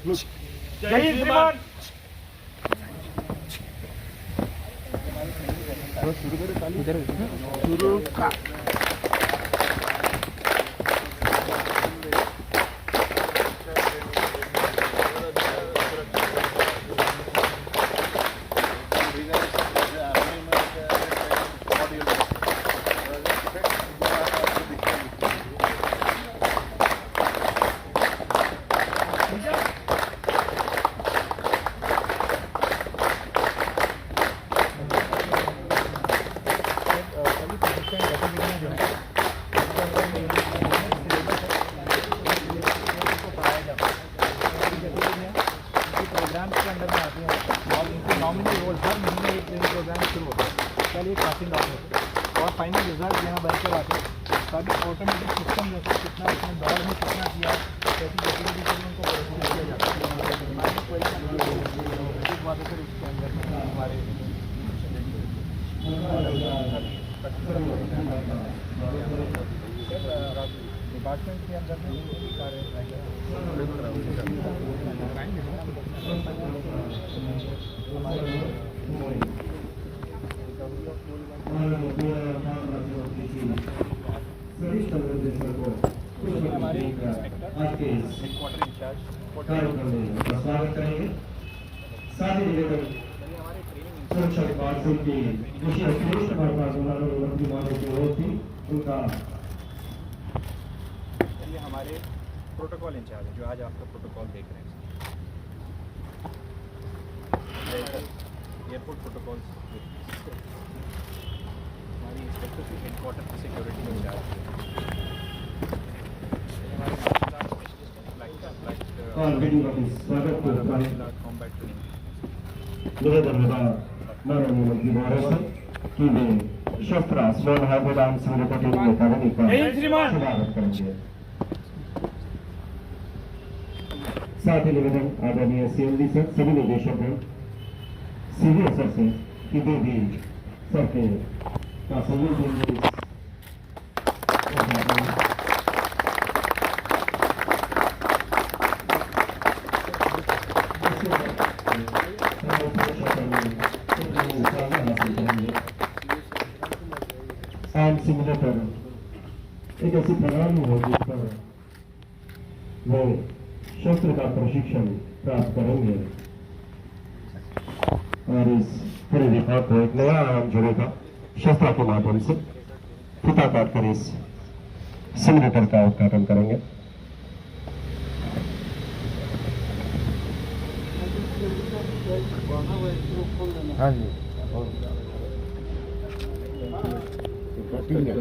जय हिंद श्रीमान। शुरू का प्रोग्राम के अंदर में आती हैं और इनके नॉमिनल रोल हर महीने एक ट्रेनिंग प्रोग्राम शुरू होता है। कल एक पासिंग आउट होता है और फाइनल रिजल्ट यहाँ बनकर आते हैं। सभी ऑटोमेटिक सिस्टम जैसे कितना इसमें दौड़ में कितना किया, कैसी गतिविधि के लिए उनको प्रदर्शित किया जाता है। एक बात है सर, इसके अंदर में हमारे डिपार्टमेंट के अंदर में कार्य हमारे हेडक्वार्टर इंचार्ज स्वागत करेंगे। साथ ही सुरक्षा विभाग से उनकी विशेष श्रेष्ठ उनका हमारे प्रोटोकॉल इंचार्ज जो आज आपका प्रोटोकॉल देख रहे हैं, एयरपोर्ट प्रोटोकॉल हमारी इंस्पेक्टर की हेडक्वार्टर की सिक्योरिटी इंचार्ज कॉम्बैट ट्रेनिंग माननीय मंत्री महाराज की वे शस्त्र स्वर्ण हार्बोदान संगठन के अकादमी का शुभारंभ करेंगे। साथ ही निवेदन आदरणीय सीएमडी सर सभी निर्देशकों सीनियर सर से कि वे भी सर के का सहयोग देंगे। आर्म सिमुलेटर एक ऐसी प्रणाली है जिस पर वो शस्त्र का प्रशिक्षण प्राप्त करेंगे और इस पूरे विभाग को एक नया आयाम जुड़ेगा। शस्त्र के माध्यम से फीता काट कर इस सिमुलेटर का उद्घाटन करेंगे। हाँ जी,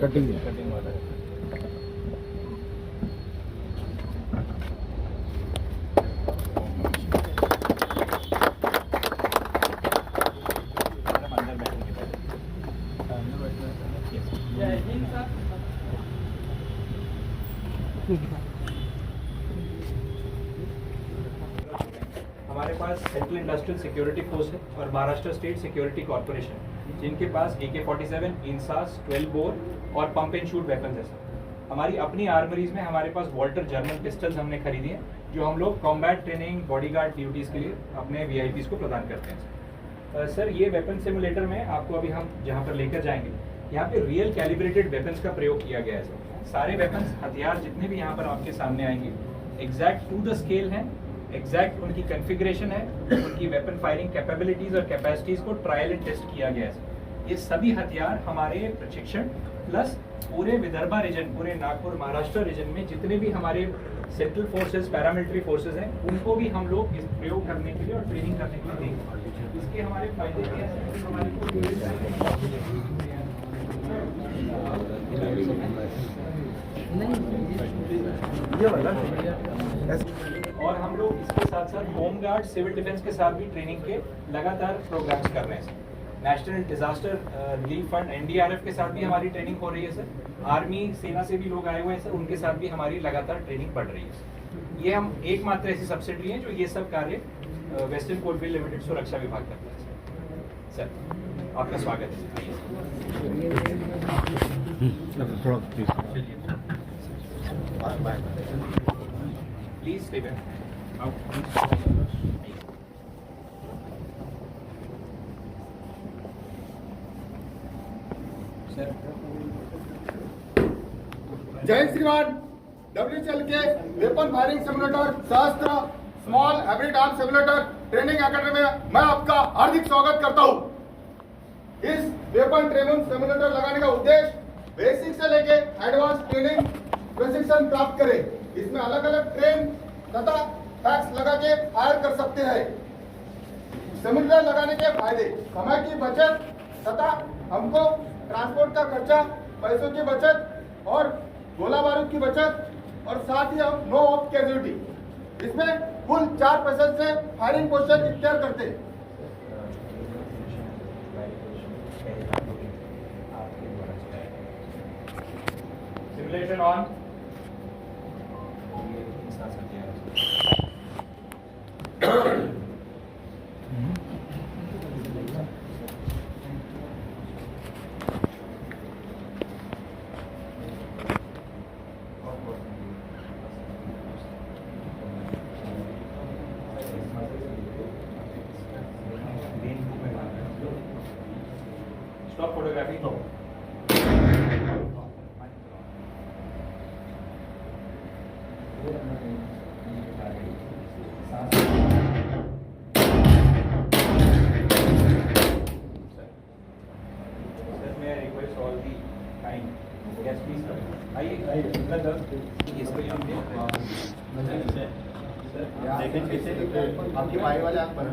कटिंग वाला है। हमारे पास सेंट्रल इंडस्ट्रियल सिक्योरिटी फोर्स है और महाराष्ट्र स्टेट सिक्योरिटी कॉर्पोरेशन, जिनके पास AK-47, इंसास, 12 बोर और पंप एंड शूट वेपन्स है सर। हमारी अपनी आर्मरीज में हमारे पास वॉल्टर जर्मन पिस्टल्स हमने खरीदी हैं, जो हम लोग कॉम्बैट ट्रेनिंग, बॉडीगार्ड ड्यूटीज़ के लिए अपने VIPs को प्रदान करते हैं सर। ये वेपन सिमुलेटर में आपको अभी हम जहाँ पर लेकर जाएंगे, यहाँ पे रियल कैलिब्रेटेड वेपन्स का प्रयोग किया गया है सर। सारे वेपन्स, हथियार जितने भी यहाँ पर आपके सामने आएंगे, एग्जैक्ट टू द स्केल हैं, एग्जैक्ट उनकी कॉन्फ़िगरेशन है, उनकी वेपन फायरिंग कैपेबिलिटीज़ और कैपेसिटीज़ को ट्रायल एंड टेस्ट किया गया है। ये सभी हथियार हमारे प्रशिक्षण प्लस पूरे विदर्भा रीजन, पूरे नागपुर महाराष्ट्र रीजन में जितने भी हमारे सेंट्रल फोर्सेस, पैरामिलिट्री फोर्सेस हैं, उनको भी हम लोग इस प्रयोग करने के लिए और ट्रेनिंग करने के लिए देंगे। इसके हमारे फायदे क्या हैं? और हम लोग इसके साथ साथ होमगार्ड, सिविल डिफेंस के साथ भी ट्रेनिंग के लगातार प्रोग्राम्स कर रहे हैं sir. National disaster relief fund NDRF के साथ भी हमारी ट्रेनिंग हो रही है सर। आर्मी, सेना से भी लोग आए हुए हैं सर, उनके साथ भी हमारी लगातार ट्रेनिंग बढ़ रही है सर। ये हम एकमात्र ऐसी सब्सिडरी हैं जो ये सब कार्य वेस्टर्न कोलफील्ड लिमिटेड सुरक्षा विभाग करता है सर। आपका स्वागत है। Please stay back. जय श्रीमान WCL के वेपन फायरिंग सिमुलेटर सहस्त्र small hybrid arm simulator training academy में मैं आपका हार्दिक स्वागत करता हूं। इस वेपन ट्रेनिंग सिमुलेटर लगाने का उद्देश्य बेसिक से लेके एडवांस ट्रेनिंग प्रशिक्षण प्राप्त करें। इसमें अलग अलग ट्रेन तथा टैक्स लगा के फायर कर सकते हैं। सिमुलेटर लगाने के फायदे, समय की बचत तथा हमको ट्रांसपोर्ट का खर्चा, पैसों की बचत और गोला बारूद की बचत और साथ ही हम नो ऑफ कैजुअलिटी। इसमें कुल 4% से फायरिंग पोजीशन इख्तियार करते हैं। Simulation on. Stop photography. No. Sir, may I request all the time? Yes, please come. आइए आपकी पाई वाले आप बन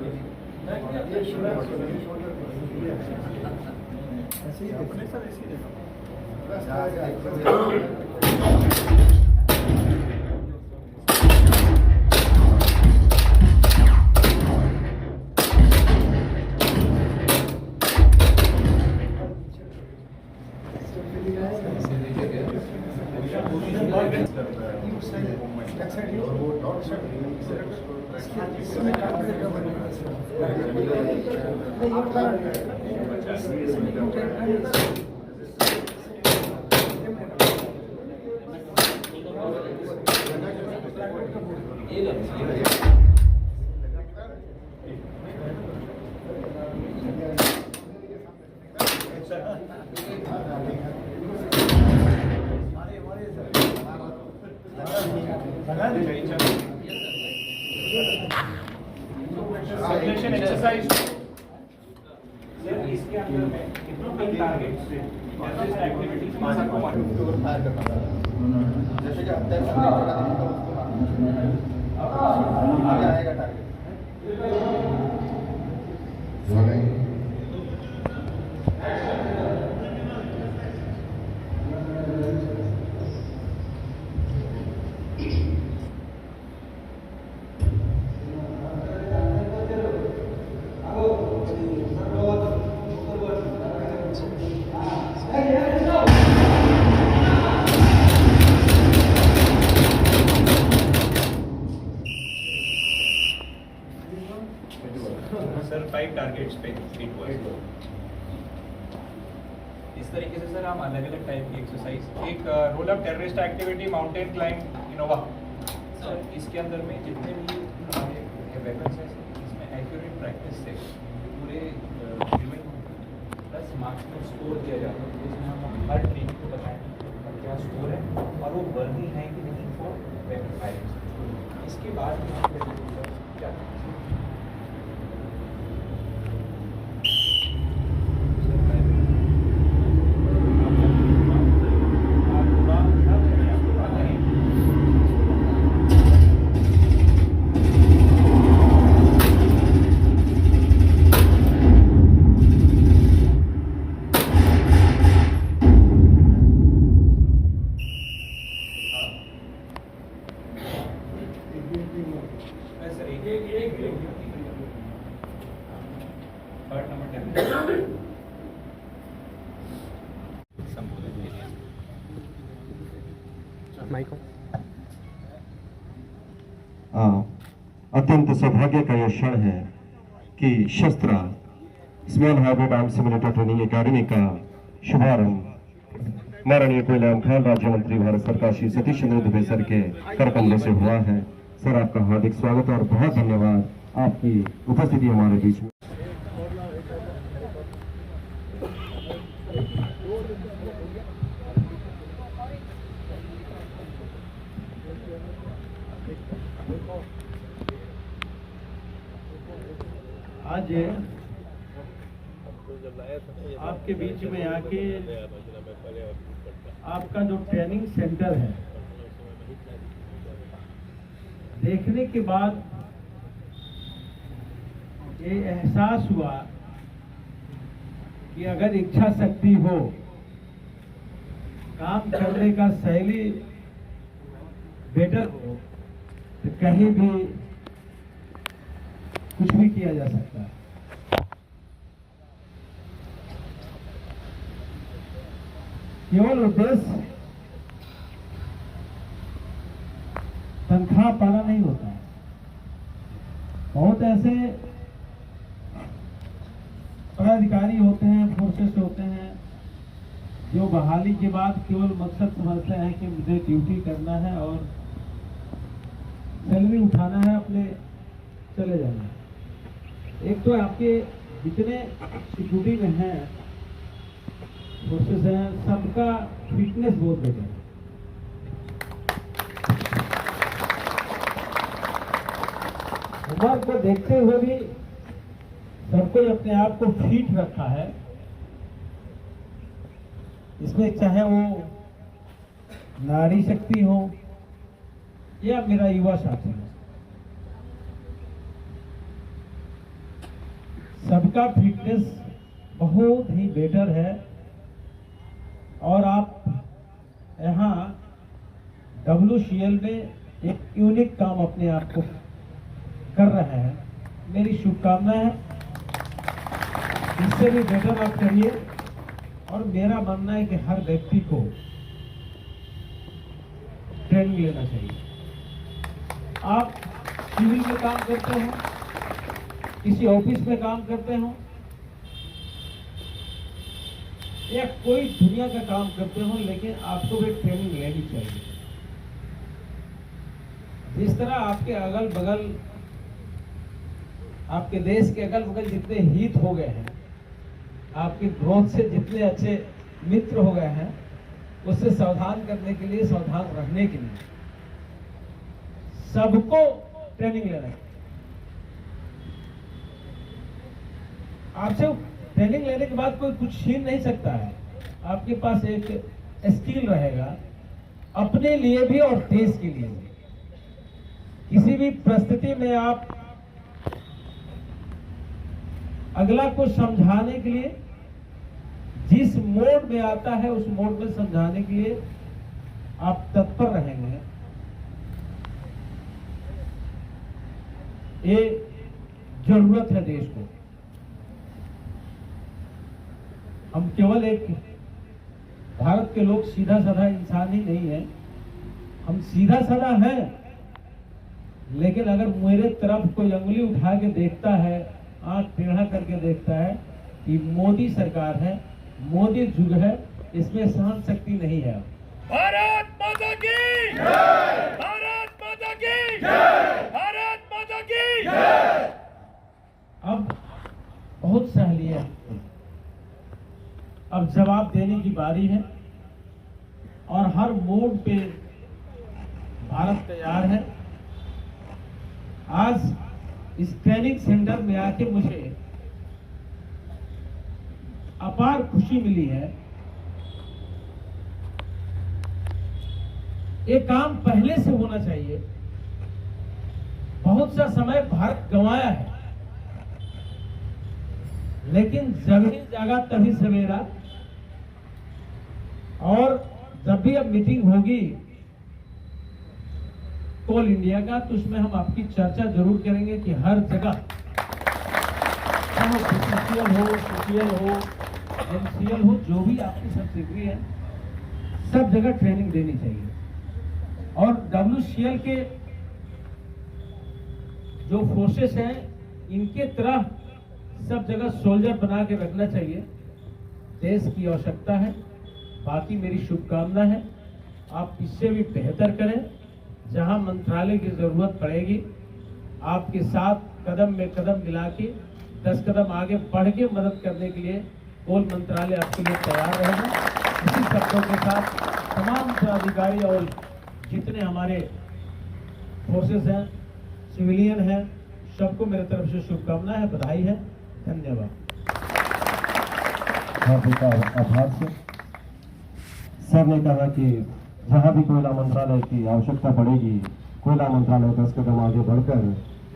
सिमुलेशन एक्सरसाइज। सर, इसके अंदर में कितने टारगेट्स से एक्टिविटीज में सबको फायर करना था। जैसे कि हत्या करने की जगह देखी तो उसको आगे आएगा टारगेट। सर 5 टारगेट्स पे हिट हुआ। इस तरीके से सर हम अलग अलग टाइप की एक्सरसाइज, एक roll up terrorist activity, mountain climb, Innova. Sir इसके अंदर में जितने भी हमारे वेपन्स हैं इसमें एक्यूरेट प्रैक्टिस से पूरे प्लस मार्क्स में स्कोर किया जाता है, जिसमें हम हर ट्रेनिंग को बताएं क्या स्कोर है और वो वर्दी है कि नहीं फॉर वेपन फायरिंग। इसके बाद क्या अत्यंत सौभाग्य का यह क्षण है कि शस्त्र small hybrid arm simulator training academy का शुभारंभ माननीय कोयला खान राज्य मंत्री भारत सरकार श्री सतीश चंद्र दुबे सर के कर कमलों से हुआ है। सर आपका हार्दिक स्वागत और बहुत धन्यवाद आपकी उपस्थिति हमारे बीच में। आज आपके बीच में आके आपका जो ट्रेनिंग सेंटर है देखने के बाद ये एहसास हुआ कि अगर इच्छा शक्ति हो, काम करने का शैली बेटर हो, तो कहीं भी कुछ भी किया जा सकता है। केवल उद्देश्य तनख्वाह पाना नहीं होता है। बहुत ऐसे पदाधिकारी होते हैं, फोर्सेस होते हैं, जो बहाली के बाद केवल मकसद समझते हैं कि मुझे ड्यूटी करना है और सैलरी उठाना है, अपने चले जाना है। एक तो आपके जितने सिक्योरिटी में हैं, फोर्सेस हैं, सबका फिटनेस बहुत बेटर है। उम्र को देखते हुए भी सबको अपने आप को फिट रखा है। इसमें चाहे वो नारी शक्ति हो या मेरा युवा साथी हो, सबका फिटनेस बहुत ही बेटर है। और आप यहाँ WCL में एक यूनिक काम अपने आप को कर रहे हैं। मेरी शुभकामनाएं हैं, इससे भी बेटर आप करिए। और मेरा मानना है कि हर व्यक्ति को ट्रेनिंग लेना चाहिए। आप सिविल में काम करते हो, किसी ऑफिस में काम करते हो या कोई दुनिया का काम करते हो, लेकिन आपको भी ट्रेनिंग लेनी चाहिए। जिस तरह आपके अगल बगल, आपके देश के अगल बगल जितने हित हो गए हैं, आपकी ग्रोथ से जितने अच्छे मित्र हो गए हैं, उससे सावधान करने के लिए, सावधान रहने के लिए सबको ट्रेनिंग लेना है। आपसे ट्रेनिंग लेने के बाद कोई कुछ छीन नहीं सकता है। आपके पास एक स्किल रहेगा अपने लिए भी और देश के लिए भी। किसी भी परिस्थिति में आप अगला को समझाने के लिए, जिस मोड में आता है उस मोड में समझाने के लिए आप तत्पर रहेंगे। ये जरूरत है देश को। हम केवल एक भारत के लोग सीधा साधा इंसान ही नहीं है, हम सीधा साधा हैं, लेकिन अगर मेरे तरफ कोई अंगुली उठा के देखता है, आंख टेढ़ा करके देखता है कि मोदी सरकार है, मोदी युग है, इसमें सहन शक्ति नहीं है। भारत माता की जय! भारत माता की जय! भारत माता की जय! अब बहुत सह लिया, अब जवाब देने की बारी है और हर मोड पे भारत तैयार है। आज इस ट्रेनिंग सेंटर में आके मुझे अपार खुशी मिली है। ये काम पहले से होना चाहिए। बहुत सा समय भारत गंवाया है, लेकिन जब ही जागा तभी सवेरा। और जब भी अब मीटिंग होगी कोल इंडिया का, तो उसमें हम आपकी चर्चा जरूर करेंगे कि हर जगह, चाहे BCCL हो, CCL हो, MCL हो, जो भी आपकी सब्सिडरी है, सब जगह ट्रेनिंग देनी चाहिए। और WCL के जो फोर्सेस हैं, इनके तरह सब जगह सोल्जर बना के रखना चाहिए। देश की आवश्यकता है। बाकी मेरी शुभकामना है, आप इससे भी बेहतर करें। जहां मंत्रालय की जरूरत पड़ेगी आपके साथ कदम में कदम मिला के 10 कदम आगे बढ़ के मदद करने के लिए कोल मंत्रालय आपके लिए तैयार रहेगा। इसी शब्दों के साथ तमाम पदाधिकारी और जितने हमारे फोर्सेस हैं, सिविलियन हैं, सबको मेरे तरफ से शुभकामनाएं है, बधाई है, धन्यवाद। हार्दिक आभार से सर ने कहा कि जहां भी कोयला मंत्रालय की आवश्यकता पड़ेगी, कोयला मंत्रालय 10 कदम आगे बढ़कर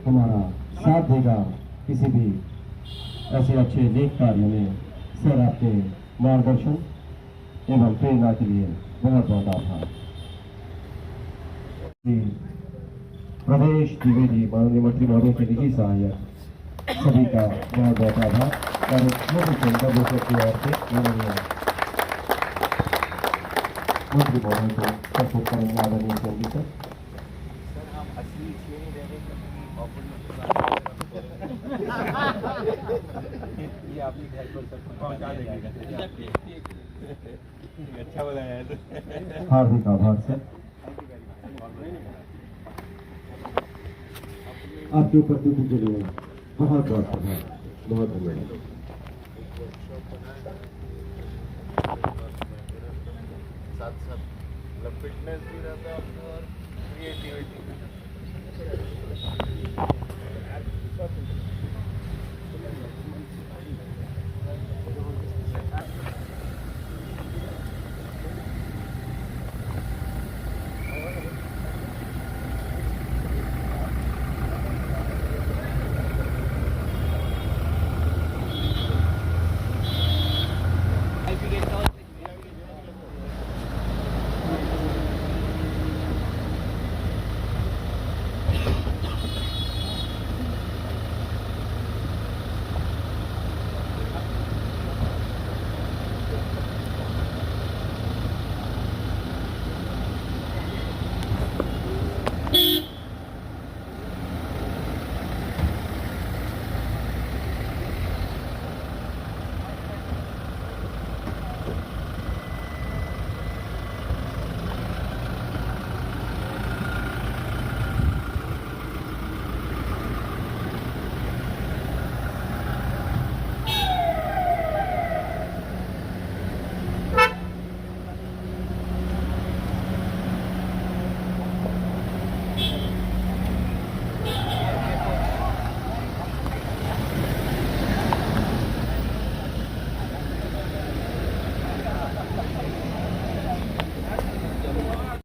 हमारा साथ देगा किसी भी ऐसे अच्छे नेक कार्य में। सर आपके मार्गदर्शन एवं प्रेरणा के लिए बहुत बहुत आभार। प्रदेश द्विवेदी माननीय मंत्री महोदय के निजी सहायक सभी का बहुत बहुत आभार और मुख्य संदर्भ की ओर से माननीय मंत्री महोदय को प्रस्तुत करेंगे आदरणीय चौधरी सर। ये आपने घर पर सब पहुंचा देगा। अच्छा बनाया है। हार्दिक आभार सर। आपके उपस्थिति के लिए बहुत बहुत आभार, बहुत धन्यवाद। साथ साथ फिटनेस भी रहता है और क्रिएटिविटी भी।